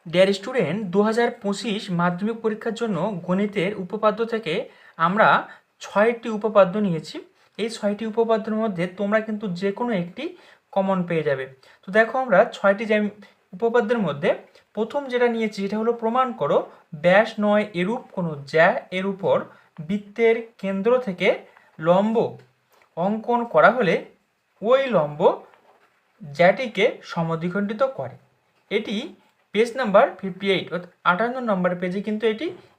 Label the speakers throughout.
Speaker 1: Dear student, 2025 মাধ্যমিক পরীক্ষার জন্য গণিতের উপপাদ্য থেকে আমরা 6টি উপপাদ্য নিয়েছি। এই 6টি উপপাদ্যের মধ্যে তোমরা কিন্তু যে কোনো একটি কমন পেয়ে যাবে। তো দেখো, আমরা 6টি উপপাদ্যের মধ্যে প্রথম যেটা নিয়েছি সেটা হলো প্রমাণ করো ব্যাস নয় এরূপ কোনো জ্যা এর উপর বৃত্তের কেন্দ্র থেকে লম্ব অঙ্কন করা হলে ওই লম্ব জ্যাটিকে সমদ্বিখণ্ডিত করে। এটি পেজ নাম্বার 58 অর্থাৎ 58 নম্বর পেজে কিন্তু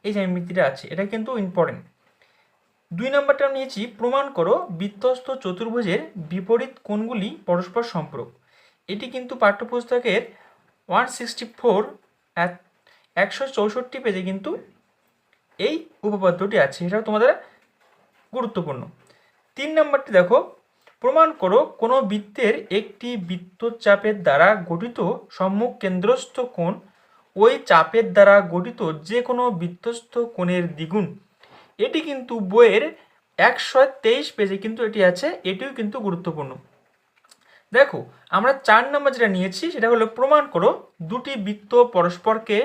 Speaker 1: এই জ্যামিতিটা আছে, এটা কিন্তু ইম্পর্টেন্ট। 2 নম্বরটা নিয়েছি প্রমাণ করো বৃত্তস্থ চতুর্ভুজের বিপরীত কোণগুলি পরস্পর সম্পর্ক। এটি কিন্তু পাঠ্যপুস্তকের 164 164 পেজে কিন্তু এই উপপাদ্যটি আছে, এটাও তোমাদের গুরুত্বপূর্ণ। 3 নম্বরটি দেখো, প্রমাণ করো কোনো বৃত্তের একটি বৃত্তচাপের দ্বারা গঠিত সম্মুখ কেন্দ্রস্থ কোণ ওই চাপের দ্বারা গঠিত যে কোনো বৃত্তস্থ কোণের দ্বিগুণ। এটি কিন্তু বইয়ের 123 পেজে কিন্তু এটি আছে, এটিও কিন্তু গুরুত্বপূর্ণ। দেখো, আমরা 4 নম্বর যেটা নিয়েছি সেটা হলো প্রমাণ করো দুটি বৃত্ত পরস্পরকে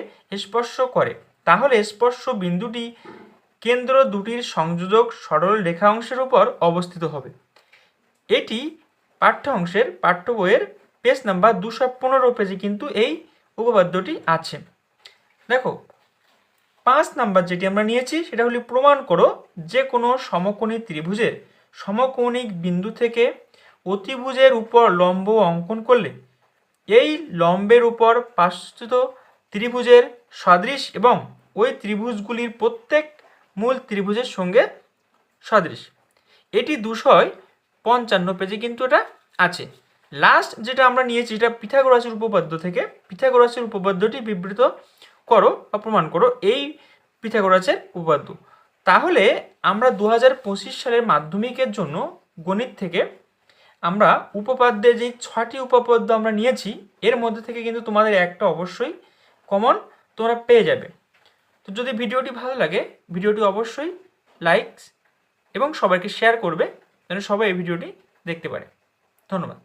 Speaker 1: স্পর্শ করে, তাহলে স্পর্শ বিন্দুটি কেন্দ্র দুটির সংযোজক সরল রেখা অংশের উপর অবস্থিত হবে। এটি পাঠ্য বইয়ের পেজ নাম্বার 215 পেজে কিন্তু এই উপপাদ্যটি আছে। দেখো, 5 নাম্বার যেটি আমরা নিয়েছি সেটা হলো প্রমাণ করো যে কোনো সমকোণী ত্রিভুজের সমকৌণিক বিন্দু থেকে অতিভুজের উপর লম্ব অঙ্কন করলে এই লম্বের উপর পার্শ্বস্থিত ত্রিভুজের সদৃশ এবং ওই ত্রিভুজগুলির প্রত্যেক মূল ত্রিভুজের সঙ্গে সদৃশ। এটি 255 পেজে কিন্তু এটা আছে। লাস্ট যেটা আমরা নিয়েছি এটা পিথাগোরাসের উপপাদ্য থেকে, পিথাগোরাসের উপপাদ্যটি বিবৃত করো বা প্রমাণ করো এই পিথাগোরাসের উপপাদ্য। তাহলে আমরা 2025 সালের মাধ্যমিকের জন্য গণিত থেকে আমরা উপপাদ্যে যে 6টি উপপাদ্য আমরা নিয়েছি এর মধ্যে থেকে কিন্তু তোমাদের একটা অবশ্যই কমন তোমরা পেয়ে যাবে। তো যদি ভিডিওটি ভালো লাগে ভিডিওটি অবশ্যই লাইক এবং সবাইকে শেয়ার করবে যেন সবাই এই ভিডিওটি দেখতে পারে। ধন্যবাদ।